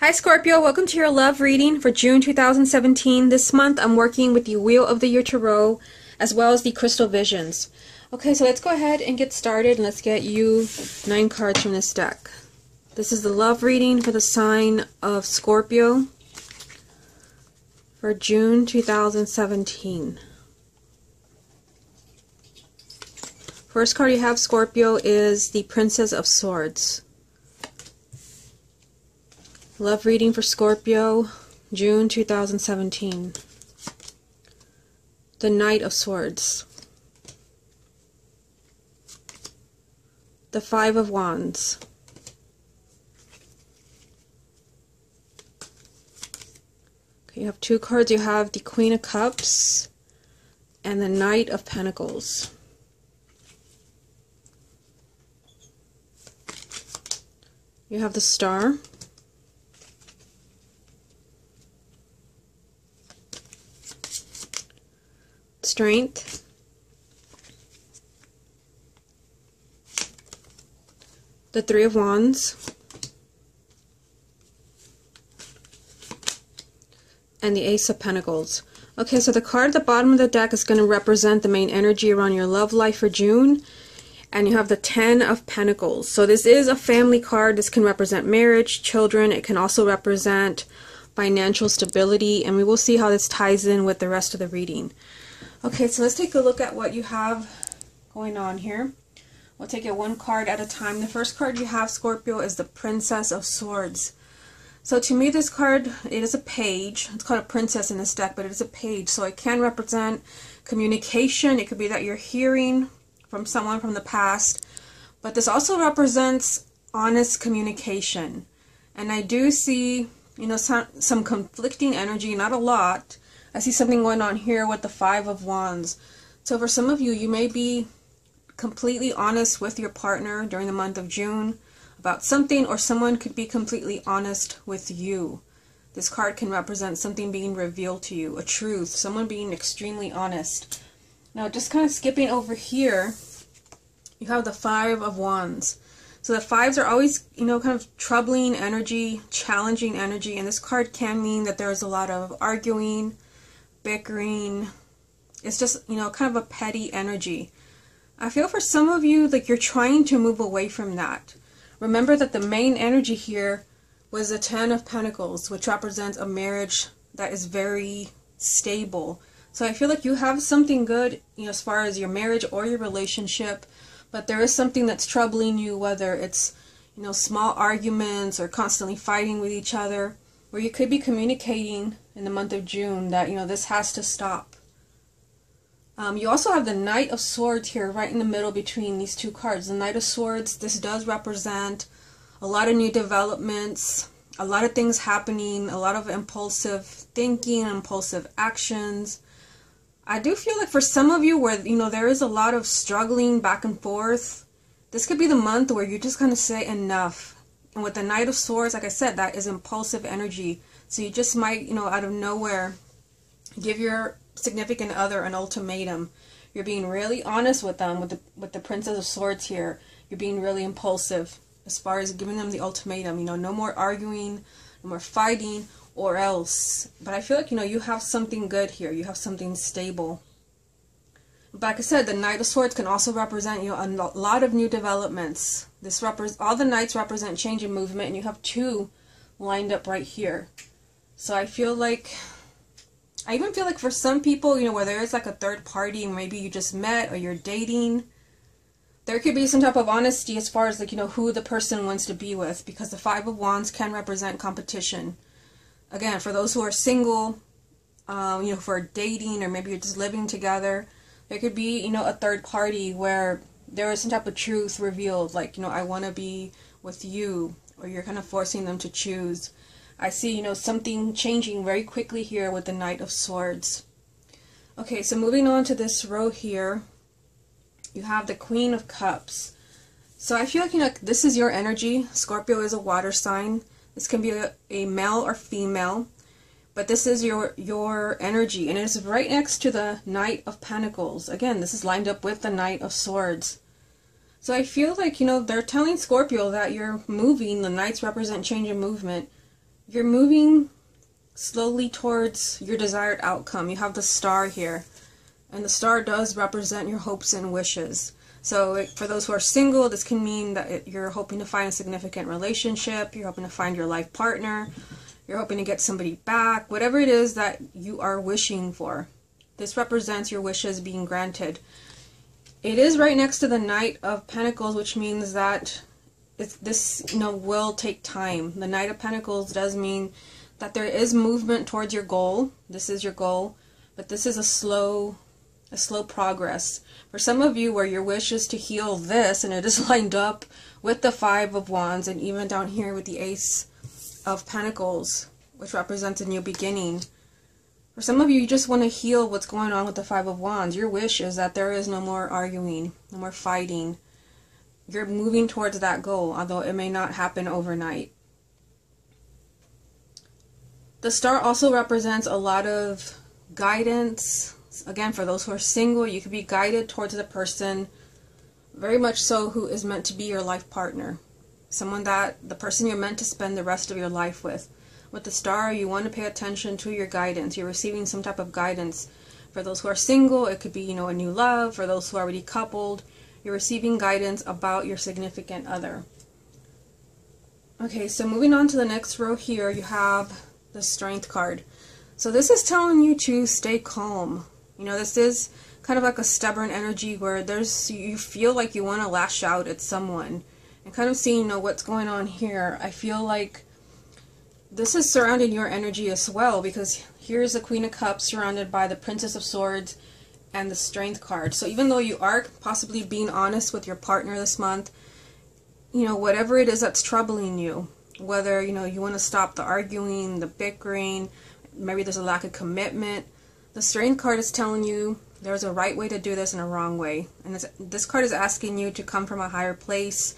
Hi Scorpio, welcome to your love reading for June 2017. This month I'm working with the Wheel of the Year Tarot as well as the Crystal Visions. Okay, so let's go ahead and get started and let's get you 9 cards from this deck. This is the love reading for the sign of Scorpio for June 2017. First card you have, Scorpio, is the Princess of Swords. Love reading for Scorpio, June 2017. The Knight of Swords. The Five of Wands. Okay, you have 2 cards. You have the Queen of Cups and the Knight of Pentacles. You have the Star. Strength, the Three of Wands, and the Ace of Pentacles. Okay, so the card at the bottom of the deck is going to represent the main energy around your love life for June, and you have the Ten of Pentacles. So this is a family card. This can represent marriage, children. It can also represent financial stability, and we will see how this ties in with the rest of the reading. Okay, so let's take a look at what you have going on here. We'll take it 1 card at a time. The first card you have, Scorpio, is the Princess of Swords. So to me, this card, it is a page. It's called a princess in this deck, but it is a page. So it can represent communication. It could be that you're hearing from someone from the past. But this also represents honest communication. And I do see, you know, some conflicting energy, not a lot. I see something going on here with the Five of Wands. So for some of you, you may be completely honest with your partner during the month of June about something, or someone could be completely honest with you. This card can represent something being revealed to you, a truth, someone being extremely honest. Now just kind of skipping over here, you have the Five of Wands. So the fives are always, you know, kind of troubling energy, challenging energy, and this card can mean that there's a lot of arguing, bickering. It's just, you know, kind of a petty energy. I feel for some of you like you're trying to move away from that. Remember that the main energy here was the Ten of Pentacles, which represents a marriage that is very stable. So I feel like you have something good, you know, as far as your marriage or your relationship, but there is something that's troubling you, whether it's, you know, small arguments or constantly fighting with each other, where you could be communicating in the month of June that, you know, this has to stop. You also have the Knight of Swords here right in the middle between these 2 cards. The Knight of Swords, this does represent a lot of new developments, a lot of things happening, a lot of impulsive thinking, impulsive actions. I do feel like for some of you where, you know, there is a lot of struggling back and forth, this could be the month where you just kind of say enough. And with the Knight of Swords, like I said, that is impulsive energy. So you just might, you know, out of nowhere, give your significant other an ultimatum. You're being really honest with them, with the Princess of Swords here. You're being really impulsive as far as giving them the ultimatum. You know, no more arguing, no more fighting, or else. But I feel like, you know, you have something good here. You have something stable. But like I said, the Knight of Swords can also represent, you know, a lot of new developments. All the Knights represent change and movement, and you have 2 lined up right here. So I even feel like for some people, you know, where there is like a third party and maybe you just met or you're dating, there could be some type of honesty as far as, like, you know, who the person wants to be with, because the Five of Wands can represent competition. Again, for those who are single, you know, for dating, or maybe you're just living together, there could be, you know, a third party where there is some type of truth revealed, like, you know, I want to be with you, or you're kind of forcing them to choose. I see, you know, something changing very quickly here with the Knight of Swords. Okay, so moving on to this row here, you have the Queen of Cups. So I feel like, you know, this is your energy. Scorpio is a water sign. This can be a male or female, but this is your energy, and it is right next to the Knight of Pentacles. Again, this is lined up with the Knight of Swords. So I feel like, you know, they're telling Scorpio that you're moving. The Knights represent change and movement. you're moving slowly towards your desired outcome. You have the star here, and the star does represent your hopes and wishes. So for those who are single, this can mean that you're hoping to find a significant relationship, you're hoping to find your life partner, you're hoping to get somebody back, whatever it is that you are wishing for. This represents your wishes being granted. It is right next to the Knight of Pentacles, which means that this will take time. The Knight of Pentacles does mean that there is movement towards your goal. This is your goal, but this is a slow progress. For some of you, where your wish is to heal this, and it is lined up with the Five of Wands, and even down here with the Ace of Pentacles, which represents a new beginning. For some of you, you just want to heal what's going on with the Five of Wands. Your wish is that there is no more arguing, no more fighting. You're moving towards that goal, although it may not happen overnight. The star also represents a lot of guidance. Again, for those who are single, you could be guided towards the person, very much so, who is meant to be your life partner. The person you're meant to spend the rest of your life with. With the star, you want to pay attention to your guidance. You're receiving some type of guidance. For those who are single, it could be, a new love. For those who are already coupled, you're receiving guidance about your significant other. Okay, so moving on to the next row here, you have the Strength card. So this is telling you to stay calm. This is kind of like a stubborn energy where you feel like you want to lash out at someone. And kind of seeing, what's going on here, I feel like this is surrounding your energy as well, because here's the Queen of Cups surrounded by the Princess of Swords and the Strength card. So even though you are possibly being honest with your partner this month, whatever it is that's troubling you, whether, you want to stop the arguing, the bickering, maybe there's a lack of commitment, the Strength card is telling you there's a right way to do this and a wrong way. And this card is asking you to come from a higher place.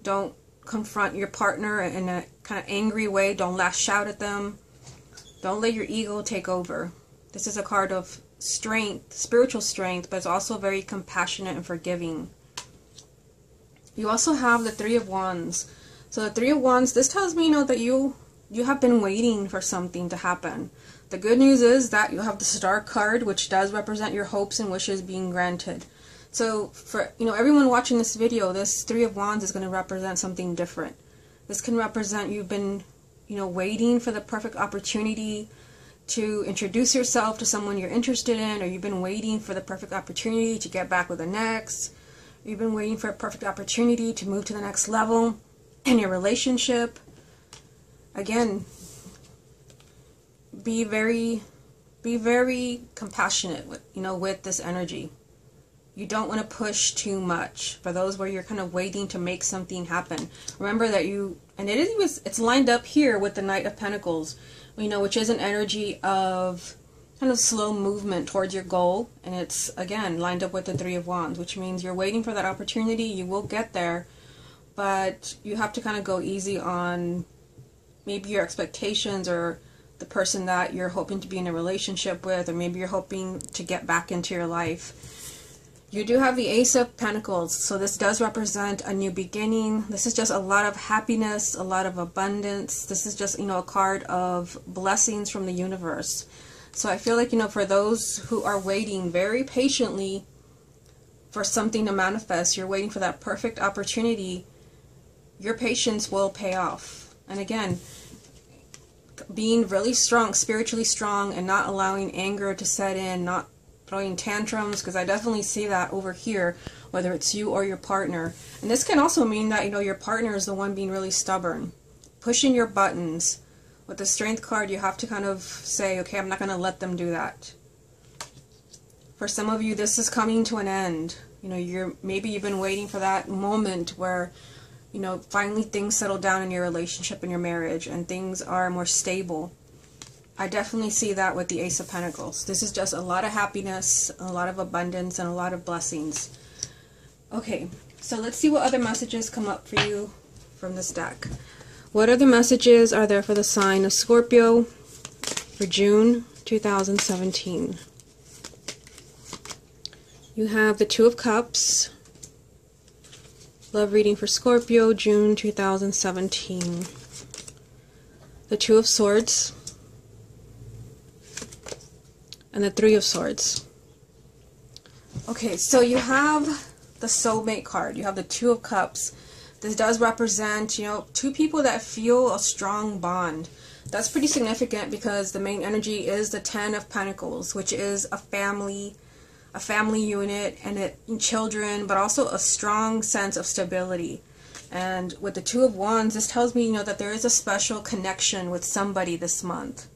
Don't confront your partner in a kind of angry way. Don't lash out at them. Don't let your ego take over. This is a card of strength, spiritual strength, but it's also very compassionate and forgiving. You also have the Three of Wands. So the Three of Wands, this tells me, that you have been waiting for something to happen. The good news is that you have the Star card, which does represent your hopes and wishes being granted. So for everyone watching this video, this Three of Wands is going to represent something different. This can represent you've been waiting for the perfect opportunity to introduce yourself to someone you're interested in, or you've been waiting for the perfect opportunity to get back with an ex. You've been waiting for a perfect opportunity to move to the next level in your relationship. Again, be very compassionate with this energy. You don't want to push too much. For those where you're kind of waiting to make something happen, remember that it's lined up here with the Knight of Pentacles, which is an energy of kind of slow movement towards your goal, and it's again lined up with the Three of Wands, which means you're waiting for that opportunity. You will get there, but you have to kind of go easy on maybe your expectations or the person that you're hoping to be in a relationship with, or maybe you're hoping to get back into your life. You do have the Ace of Pentacles, so this does represent a new beginning. This is just a lot of happiness, a lot of abundance. This is just, a card of blessings from the universe. So I feel like, for those who are waiting very patiently for something to manifest, you're waiting for that perfect opportunity, your patience will pay off. And again, being really strong, spiritually strong, and not allowing anger to set in, not throwing tantrums, because I definitely see that over here, whether it's you or your partner. And this can also mean that, your partner is the one being really stubborn, pushing your buttons. With the Strength card, you have to kind of say, okay, I'm not going to let them do that. For some of you, this is coming to an end. Maybe you've been waiting for that moment where, finally things settle down in your relationship and your marriage and things are more stable. I definitely see that with the Ace of Pentacles. This is just a lot of happiness, a lot of abundance, and a lot of blessings. Okay, so let's see what other messages come up for you from this deck. What other messages are there for the sign of Scorpio for June 2017? You have the Two of Cups. Love reading for Scorpio, June 2017. the Two of Swords, and the Three of Swords. Okay, so you have the Soulmate card. You have the Two of Cups. This does represent, you know, two people that feel a strong bond. That's pretty significant because the main energy is the Ten of Pentacles, which is a family unit and children, but also a strong sense of stability. And with the Two of Wands, this tells me, you know, that there is a special connection with somebody this month.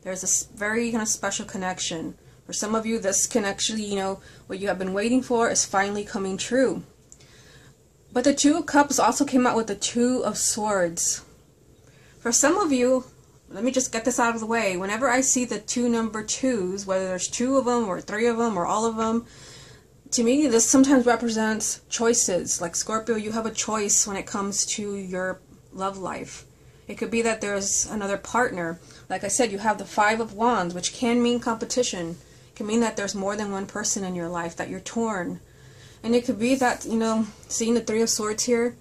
There's a very kind of special connection. For some of you, this can actually, you know, what you have been waiting for is finally coming true. But the Two of Cups also came out with the Two of Swords. For some of you, let me just get this out of the way. Whenever I see the two number twos, whether there's two of them or three of them or all of them, to me this sometimes represents choices. Like Scorpio, you have a choice when it comes to your love life. It could be that there's another partner. Like I said, you have the Five of Wands, which can mean competition. It can mean that there's more than one person in your life, that you're torn. And it could be that, you know, seeing the Three of Swords here,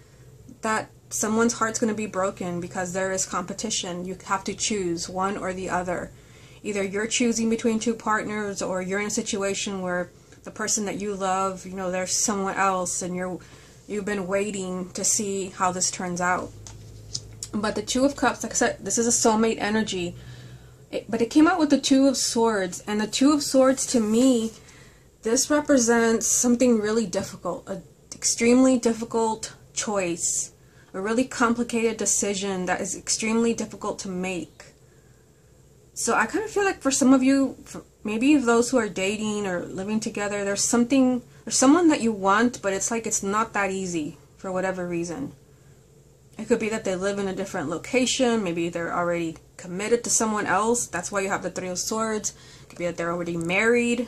that someone's heart's going to be broken because there is competition. You have to choose one or the other. Either you're choosing between two partners, or you're in a situation where the person that you love, you know, there's someone else, and you've been waiting to see how this turns out. But the Two of Cups, like I said, this is a soulmate energy. But it came out with the Two of Swords, and the Two of Swords, to me, this represents something really difficult, an extremely difficult choice, a really complicated decision that is extremely difficult to make. So I kind of feel like for some of you, maybe those who are dating or living together, there's someone that you want, but it's like it's not that easy for whatever reason. It could be that they live in a different location, maybe they're already committed to someone else, that's why you have the Three of Swords. It could be that they're already married.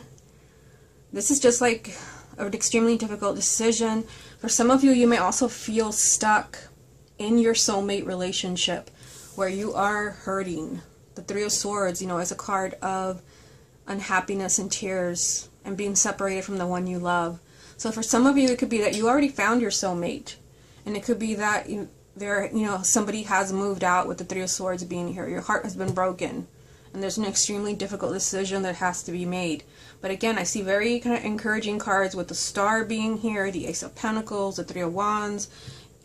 This is just like an extremely difficult decision. For some of you, you may also feel stuck in your soulmate relationship where you are hurting. The Three of Swords, you know, is a card of unhappiness and tears and being separated from the one you love. So for some of you, it could be that you already found your soulmate, and it could be that somebody has moved out with the Three of Swords being here. Your heart has been broken, and there's an extremely difficult decision that has to be made. But again, I see very kind of encouraging cards with the Star being here, the Ace of Pentacles, the Three of Wands,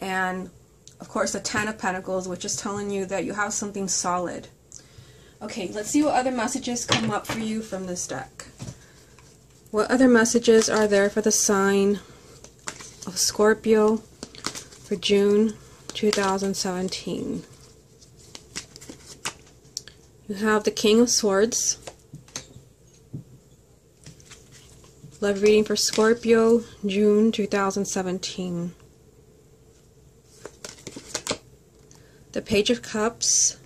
and of course the Ten of Pentacles, which is telling you that you have something solid. Okay, let's see what other messages come up for you from this deck. What other messages are there for the sign of Scorpio for June 2017? You have the King of Swords. Love reading for Scorpio, June 2017. The Page of Cups.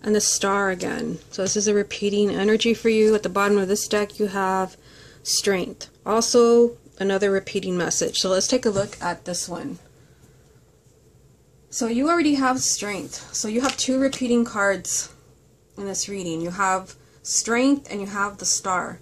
And the Star again. So this is a repeating energy for you. At the bottom of this deck you have Strength. Also another repeating message. So let's take a look at this one. So you already have Strength. So you have two repeating cards in this reading. You have Strength and you have the Star.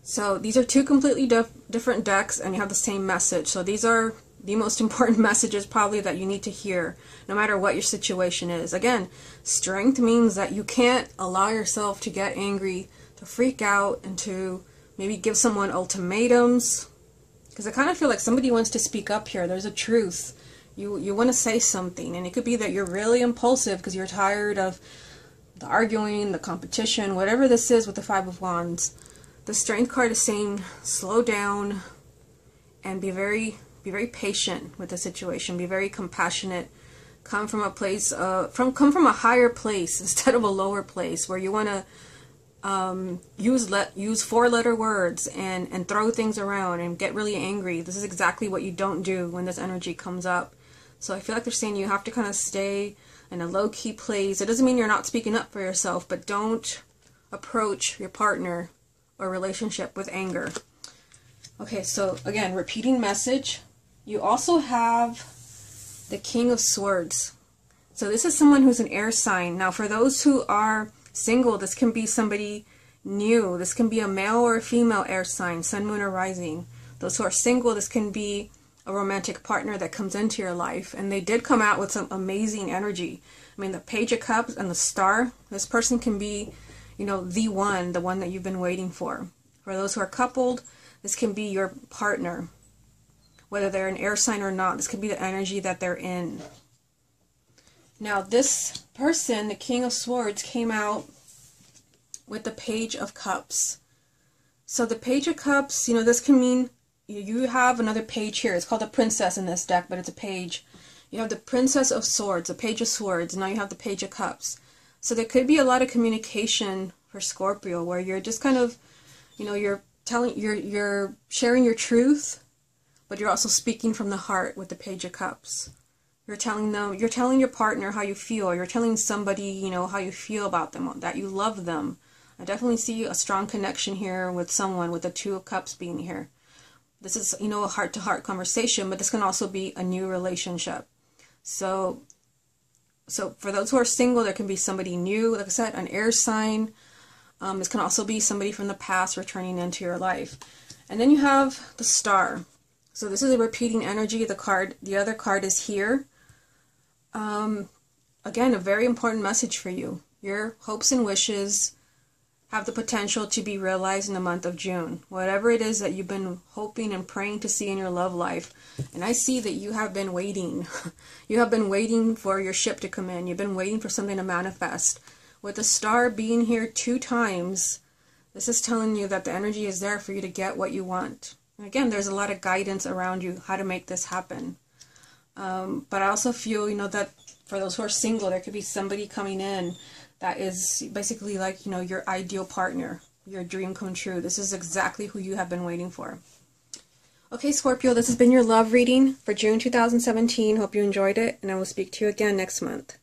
So these are two completely different decks, and you have the same message. So these are the most important messages probably that you need to hear, no matter what your situation is. Again, Strength means that you can't allow yourself to get angry, to freak out, and to maybe give someone ultimatums. Because I kind of feel like somebody wants to speak up here. There's a truth. You want to say something, and it could be that you're really impulsive because you're tired of the arguing, the competition, whatever this is with the Five of Wands. The Strength card is saying slow down and be very patient with the situation. Be very compassionate. Come from a place come from a higher place instead of a lower place where you want to use four-letter words and throw things around and get really angry. This is exactly what you don't do when this energy comes up. So I feel like they're saying you have to kind of stay in a low-key place. It doesn't mean you're not speaking up for yourself, but don't approach your partner or relationship with anger. Okay, so again, repeating message. You also have the King of Swords. So this is someone who's an air sign. Now for those who are single, this can be somebody new. This can be a male or a female air sign, sun, moon, or rising. Those who are single, this can be a romantic partner that comes into your life. And they did come out with some amazing energy. I mean, the Page of Cups and the Star, this person can be, you know, the one that you've been waiting for. For those who are coupled, this can be your partner. Whether they're an air sign or not, this could be the energy that they're in. Now, this person, the King of Swords, came out with the Page of Cups. So the Page of Cups, you know, this can mean you have another page here. It's called a princess in this deck, but it's a page. You have the Princess of Swords, the Page of Swords, and now you have the Page of Cups. So there could be a lot of communication for Scorpio where you're just kind of, you know, you're sharing your truth, but you're also speaking from the heart with the Page of Cups. You're telling your partner how you feel. You're telling somebody, you know, how you feel about them, that you love them. I definitely see a strong connection here with someone, with the Two of Cups being here. This is, you know, a heart-to-heart conversation, but this can also be a new relationship. So for those who are single, there can be somebody new, like I said, an air sign. This can also be somebody from the past returning into your life. And then you have the Star. So this is a repeating energy. The other card is here. Again, a very important message for you. Your hopes and wishes have the potential to be realized in the month of June. Whatever it is that you've been hoping and praying to see in your love life. And I see that you have been waiting. You have been waiting for your ship to come in. You've been waiting for something to manifest. With the Star being here 2 times, this is telling you that the energy is there for you to get what you want. And again, there's a lot of guidance around you how to make this happen. But I also feel, you know, that for those who are single, there could be somebody coming in that is basically like, you know, your ideal partner, your dream come true. This is exactly who you have been waiting for. Okay, Scorpio, this has been your love reading for June 2017. Hope you enjoyed it, and I will speak to you again next month.